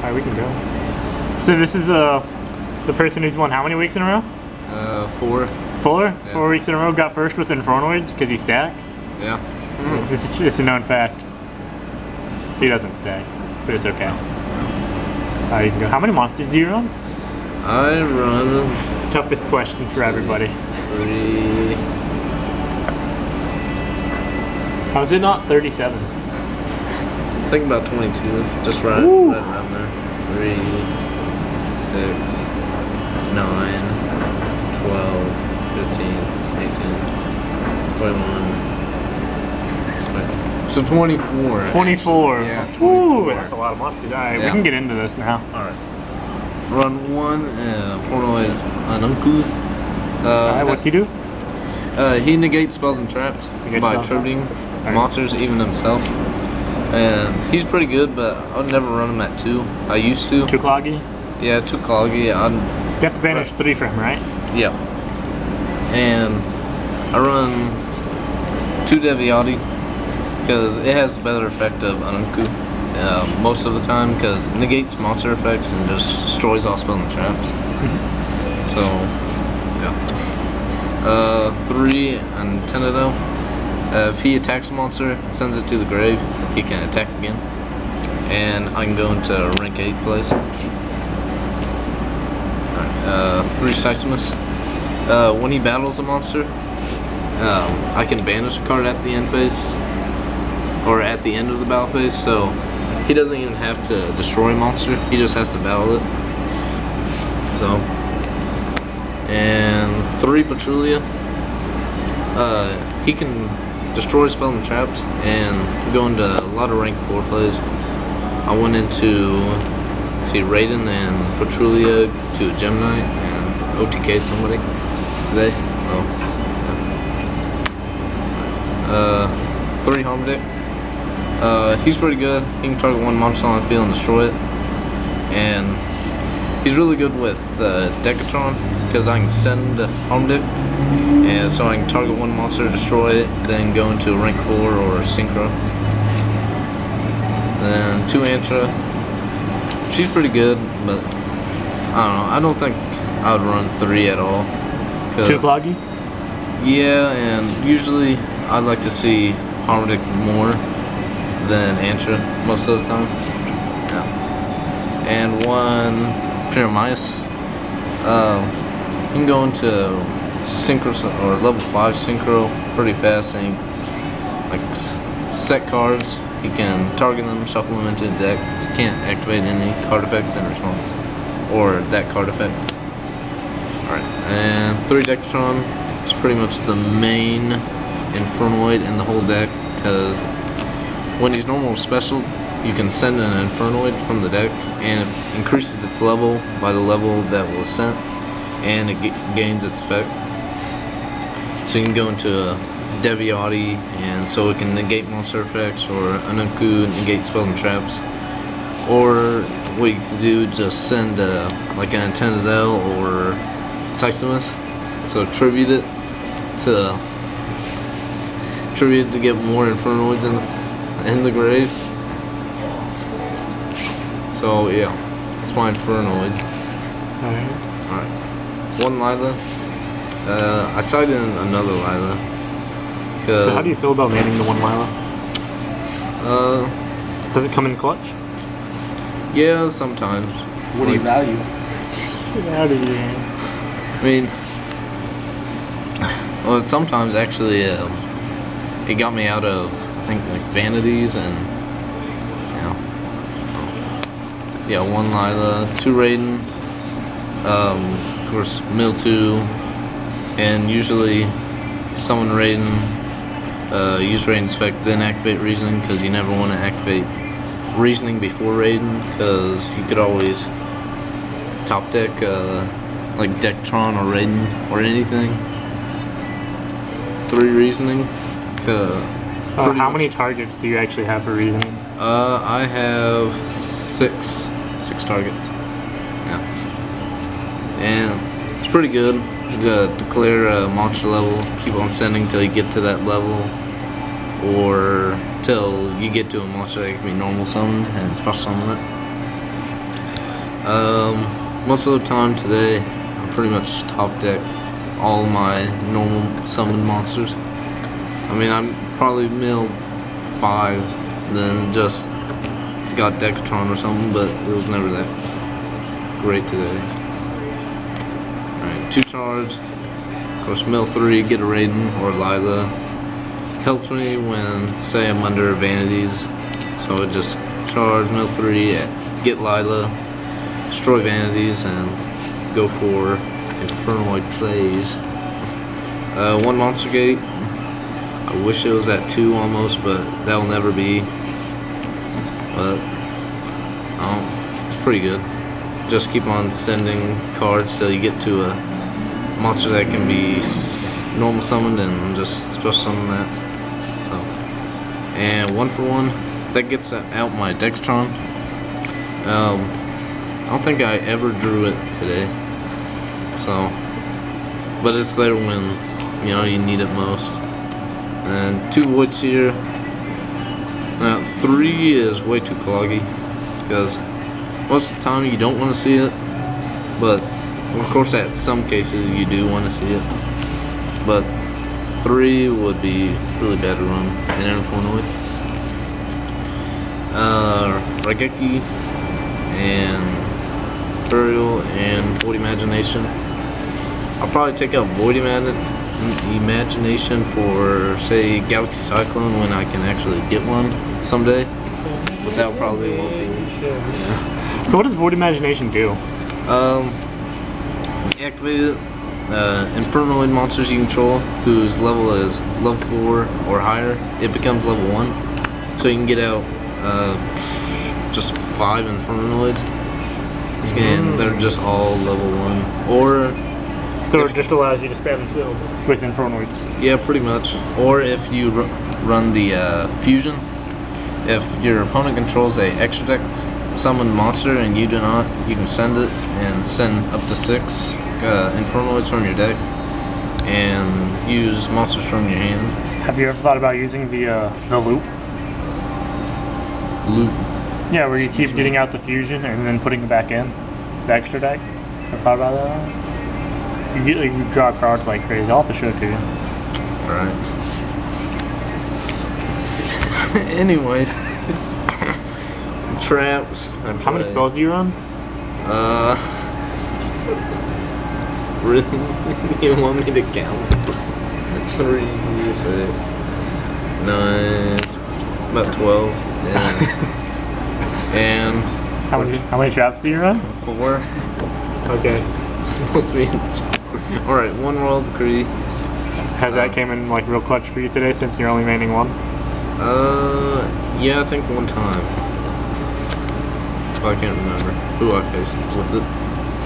Alright, we can go. So this is the person who's won how many weeks in a row? 4. 4? Yeah. 4 weeks in a row. Got first with Infernoids because he stacks. Yeah. It's a known fact. He doesn't stack, but it's okay. Alright, you can go. How many monsters do you run? I run... Toughest question for everybody. 3... How is it not 37? I think about 22. Just right around there. 3, 6, 9, 12, 15, 18, 21. So 24. 24. Yeah. 24. Ooh, that's a lot of monsters. Alright, Yeah. we can get into this now. Alright. Run 1, Infernoid Anunku. Alright, what's he do? He negates spells and traps by attributing monsters, even himself. And he's pretty good, but I would never run him at 2. I used to. 2 cloggy? Yeah, 2 cloggy. You have to banish 3 for him, right? Yeah. And I run 2 Deviati because it has the better effect of Anunku most of the time because it negates monster effects and just destroys all spell and traps. So, yeah. 3 Antenado. If he attacks a monster, sends it to the grave, he can attack again. And I can go into rank 8 place. Alright, 3 Sisymus. When he battles a monster, I can banish a card at the end phase, or at the end of the battle phase, so he doesn't even have to destroy a monster, he just has to battle it. So, and 3 Patrulia. He can destroy spell and traps and go into a lot of rank 4 plays. I went into, Raiden and Patrulia to Gemini and OTK'd somebody today. Oh, yeah. 3 Harmadic. He's pretty good. He can target one monster on the field and destroy it. And he's really good with Decatron because I can send Harmadic, and so I can target one monster, destroy it, then go into rank 4 or Synchro. Then 2 Antra. She's pretty good, but I don't know. I don't think I would run 3 at all. 2 cloggy? Yeah, and usually I'd like to see Harmadic more than Antra most of the time. Yeah. And 1 Pyramias. You can go into Synchro or level 5 Synchro pretty fast and like set cards. You can target them, shuffle them into the deck. You can't activate any card effects in response, or that card effect. Alright, and 3 Decatron is pretty much the main Infernoid in the whole deck, because when he's normal or special, you can send an Infernoid from the deck, and it increases its level by the level that was sent, and it gains its effect. So you can go into Deviati, and so it can negate monster effects, or Anunku negate spells and traps. Or what you can do, just send like an Antennadel or Sisymus, so attribute it to get more Infernoids in the grave. So yeah, that's my Infernoids. Alright. 1 Lila. I sided in another Lila. So how do you feel about manning the 1 Lila? Does it come in clutch? Yeah, sometimes. What do you value? Get out of here. I mean, well, sometimes actually it got me out of, I think, like vanities and, yeah, 1 Lila, 2 Raiden, of course, Mill 2, and usually summon Raiden, use Raiden's effect, then activate Reasoning, because you never want to activate Reasoning before Raiden, because you could always top deck like Decatron or Raiden or anything. 3 Reasoning. How many targets do you actually have for Reasoning? I have 6 targets. Yeah, and it's pretty good. Declare a monster level, keep on sending till you get to that level, or till you get to a monster that can be normal summoned and special summon it. Most of the time today, I pretty much top deck all my normal summoned monsters. I mean, I'm probably milled 5, then just got Decatron or something, but it was never that great today. Alright, 2 charge. Of course, mill 3, get a Raiden or Lila. Helps me when, say, I'm under vanities. So I just charge, mill 3, get Lila, destroy vanities, and go for Infernoid plays. 1 monster gate. I wish it was at 2 almost, but that will never be. But it's pretty good. Just keep on sending cards till you get to a monster that can be normal summoned, and just special summon that. So, and 1 for 1, that gets out my Decatron. I don't think I ever drew it today. So, but it's there when you need it most. And 2 voids here. Now 3 is way too cloggy because most of the time you don't want to see it, but of course at some cases you do want to see it. But 3 would be really bad to run in Infernoid. Raigeki and Burial and Void Imagination. I'll probably take out Void Imagination for, say, Galaxy Cyclone when I can actually get one someday, but that probably won't be. Yeah. So what does Void Imagination do? Activate it. Infernoid monsters you control, whose level is level 4 or higher, it becomes level 1. So you can get out just 5 Infernoids, and they're just all level 1. Or so it just allows you to spam the field with Infernoids. Yeah, pretty much. Or if you run the fusion, if your opponent controls a extra deck summoned monster and you do not, you can send it and send up to 6 Infernoids from your deck and use monsters from your hand. Have you ever thought about using the loop? Loop? Yeah, where you keep getting out the fusion and then putting it back in the extra deck. Ever thought about that? You draw cards like crazy. I'll have to show it to you. Alright. Anyways. Traps. How many spells do you run? Really? You want me to count? 3, 6, 9, about 12. Yeah. And how many traps do you run? 4. Okay. Supposed to be. Alright, 1 Royal Decree. Has that came in like real clutch for you today since you're only maining 1? Yeah, I think 1 time. But I can't remember who I faced with it.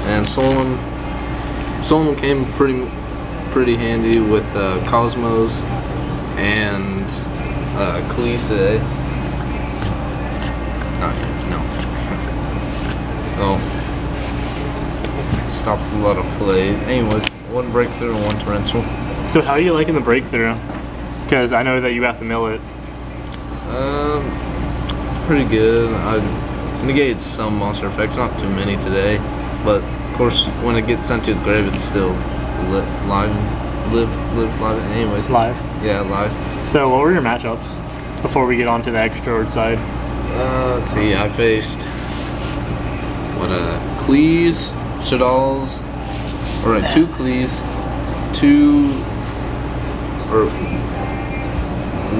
And Solon came pretty handy with Cosmos and Khalees today. No. Oh. Stops a lot of plays. Anyway, 1 breakthrough and 1 torrential. So how are you liking the breakthrough? Because I know that you have to mill it. It's pretty good. I negated some monster effects, not too many today, but of course when it gets sent to the grave, it's still live. Anyways. Live. Yeah, live. So what were your matchups before we get on to the extra side? Let's see. I faced Khalees, Shadal's, alright, 2 Khalees,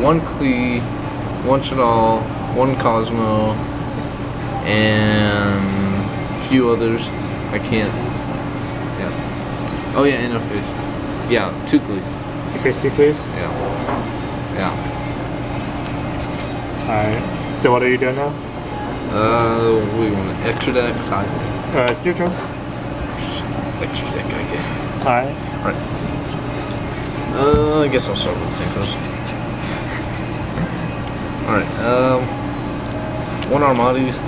1 Khlee, 1 Shadal, 1 Cosmo, and a few others. I can't. Yeah. Oh yeah, and I faced. Yeah, 2 Khalees. You faced 2 Khalees? Yeah. Yeah. Alright. So what are you doing now? We want an extra deck side. It's your choice. Extra deck, I guess. Alright. Alright. I guess I'll start with synchros. Alright, 1 Armades.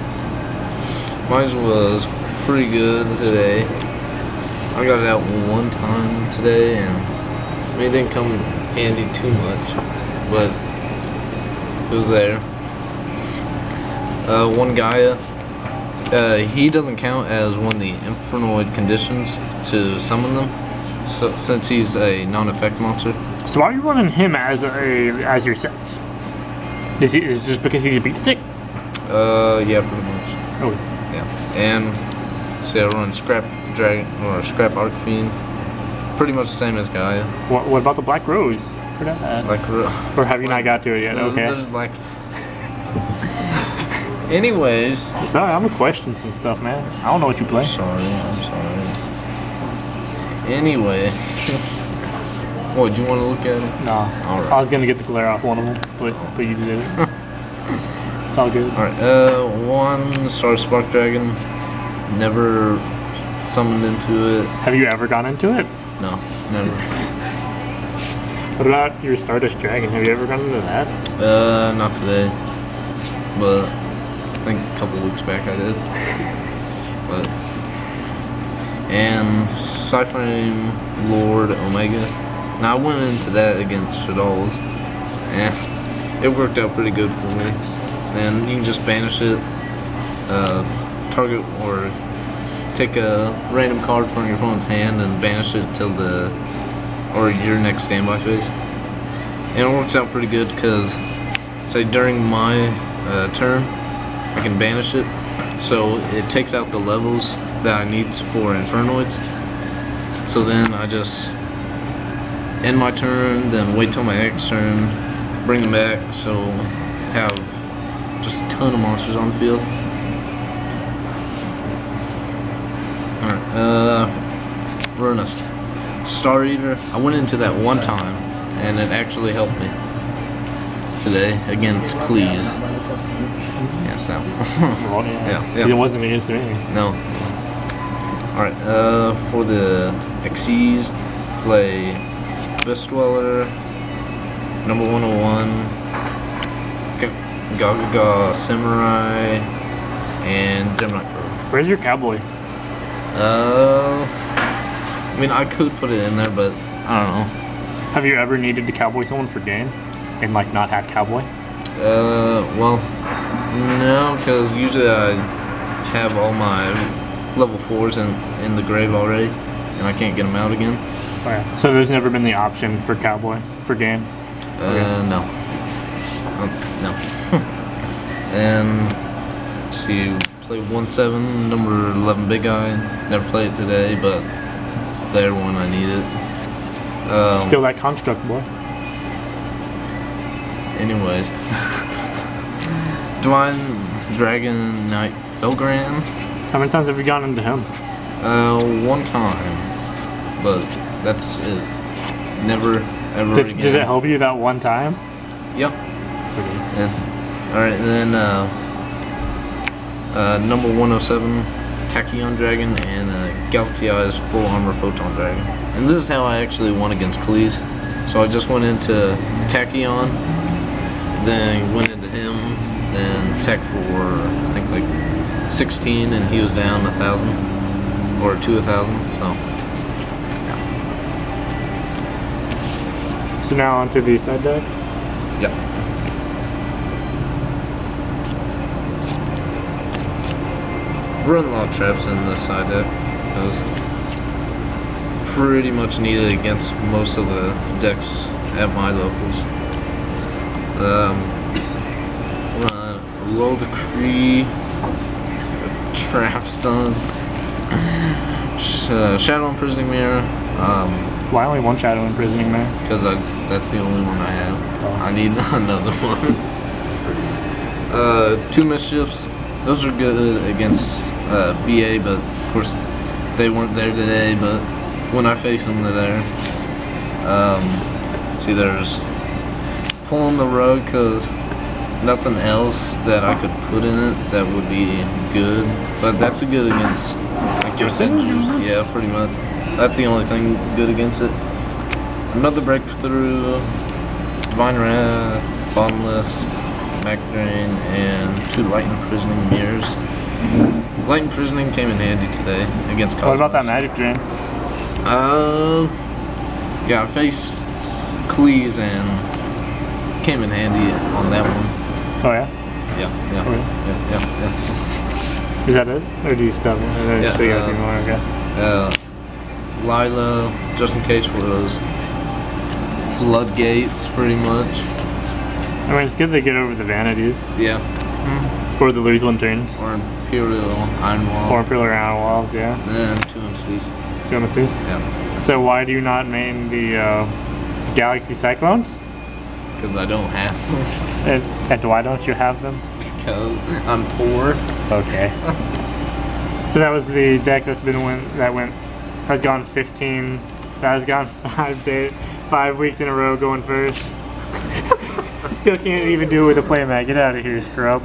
Mine was pretty good today. I got it out 1 time today, and I mean, it didn't come handy too much, but it was there. 1 Gaia, He doesn't count as one of the Infernoid conditions to summon them, so since he's a non-effect monster. So why are you running him as your sets? Is it just because he's a beat stick? Yeah, pretty much. Oh. Yeah, and see, I run Scrap Dragon or Scrap Archfiend. Pretty much the same as Gaia. What about the Black Rose? Forgot that. Or have you not got to it yet? Okay. There's Black. Anyways. Sorry, I'm questions and stuff, man. I don't know what you play. I'm sorry. Anyway. What, do you want to look at it? No. Alright. I was going to get the glare off one of them, but you did it. It's all good. Alright, 1 Star Spark Dragon. Never summoned into it. Have you ever gone into it? No, never. What about your Stardust Dragon? Have you ever gone into that? Not today. But I think a couple weeks back I did. But and Cyframe Lord Omega. Now I went into that against Shadal's, and it worked out pretty good for me. And you can just banish it, target or take a random card from your opponent's hand and banish it till your next standby phase. And it works out pretty good because, say, during my turn, I can banish it, so it takes out the levels that I need for Infernoids. So then I just end my turn, then wait till my next turn, bring them back, so have just a ton of monsters on the field. Alright, we're in a Star Eater. I went into that one time, and it actually helped me today against Cleese. Yeah, so. Well, yeah. It wasn't against me. No. Alright, for the Xyz, play Best Dweller, number 101, Gaga Samurai, and Gemini Pro. Where's your Cowboy? I mean, I could put it in there, but I don't know. Have you ever needed to Cowboy someone for game and like not have Cowboy? Well, no, because usually I have all my level 4s in the grave already, and I can't get them out again. Oh, yeah. So there's never been the option for Cowboy for game? Okay. No. No. And see, play 1/7, number 11 Big Eye. Never played it today, but it's there when I need it. Still that construct, boy. Anyways. Divine Dragon Knight Felgran. How many times have you gone into him? One time. But that's it. Never, ever again. Did it help you that one time? Yep. Okay. Yeah. Alright, and then number 107 Tachyon Dragon and Galaxy Eyes Full Armor Photon Dragon. And this is how I actually won against Cleese. So I just went into Tachyon, then went into him, then tech for I think like 16, and he was down 1,000 or to 1,000. So yeah. So now onto the side deck. Yeah. Run a lot of traps in the side deck. It was pretty much needed against most of the decks at my locals. Run a Roll Decree, Trap Stun, Shadow Imprisoning Mirror. Why only one Shadow Imprisoning Mirror? Because that's the only one I have. Oh. I need another one. 2 Mischiefs. Those are good against BA, but of course they weren't there today, but when I face them, they're there. See, there's Pulling the Rug, because nothing else that I could put in it that would be good, but that's good against like your Senders. Yeah, pretty much. That's the only thing good against it. Another Breakthrough, Divine Wrath, Bottomless, Back Drain, and 2 Light Imprisoning Mirrors. Light Imprisoning came in handy today against Cosmos. What about that Magic Drain? Yeah, I faced Cleese and came in handy on that one. Oh yeah? Yeah. Okay. Yeah. Is that it? Or do you still have Yeah, still got a few more? Okay. Lila, just in case, was floodgates, pretty much. I mean, it's good they get over the vanities. Yeah. Or the lose one turns. Or Imperial Iron Wall. Or Imperial Iron Walls, yeah. And 2 MSTs. 2 MSTs? Yeah. So why do you not main the Galaxy Cyclones? Because I don't have them. And why don't you have them? Because I'm poor. Okay. So that was the deck has gone 15. That has gone 5 weeks in a row going first. Still can't even do it with a playmat. Get out of here, scrub.